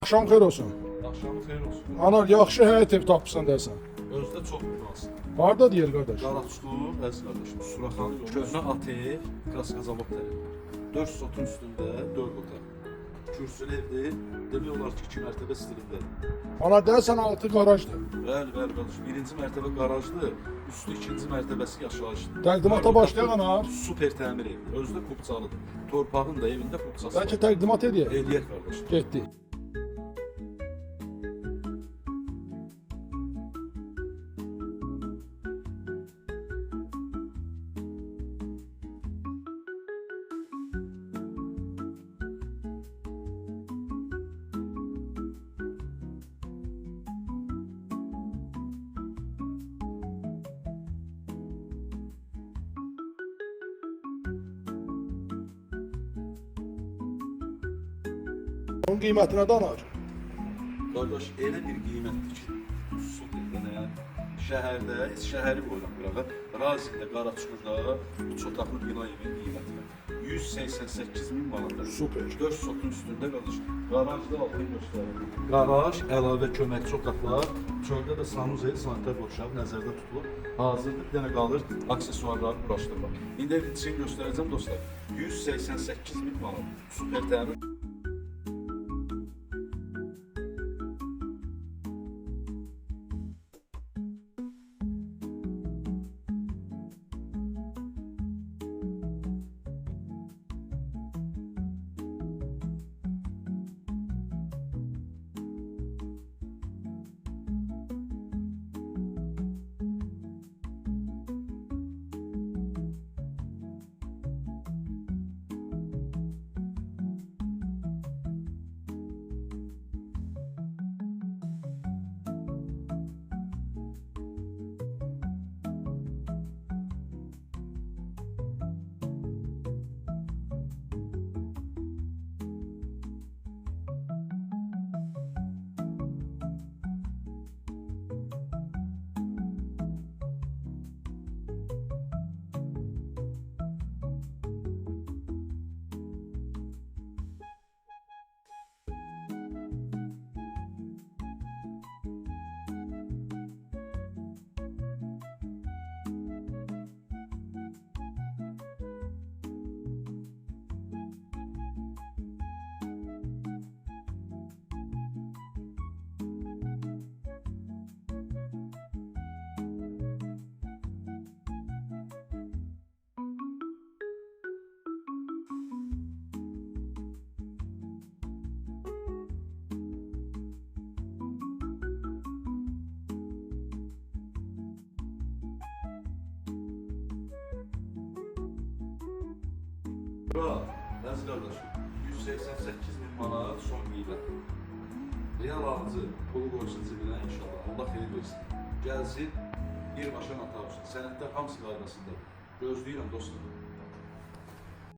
Axşam xeyir olsun. Axşamı xeyir olsun. Anar, yaxşı həyat ev tapırsan desən. Özdə çox münasib. Harda deyir qardaş? Qaraçlu, əziz qardaşım, Suraxanı yolu, köhnə ATV, Kraskazalov tərəfi. 4 sotun üstündə 4 otaq. Kürsülü evdir, demək olar ki 2 mərtəbə stilindədir. Anar, deyəsən altı qarajdır. Bəli, qardaşım, birinci mərtəbə qarajdır, üstü ikinci mərtəbəsi yaşayışdır. Təqdimata başlayan Anar. Super təmir evi, özdə kubçalıdır. Torpağın da evində kubçası var. Bəlkə təqdimat edək. Eləyək qardaşım. Getdi. Onun qiymətinə də Anar. Qardaş, elə bir qiymətdir ki, super. Yəni şəhərdə, heç şəhəri qoyuram qırağa. Razində, Qaraçuqurda 3 otaqlı bina evinin qiyməti var. 188 min manatdır. Super. 4 sotun üstündə qardaş. Qarajda altın göstərir. Qaraj, əlavə köməkçi otaqlar, çöldə də sanuzel, sanitar boşaq nəzərdə tutulur. Hazırda bir dənə qalır aksesuarları quraşdırmaq. İndi için göstərəcəm dostlar. 188 min manat. Super təmir. Bura, əziz qardaşım, 188 min manat son qiymət. Real alıcı pulu qoysun cibinə inşallah, Allah xeyir versin. Gəlsin, birbaşa nota olsun. Sənədlər hamısı qaydasındadır. Gözləyirəm dostlar.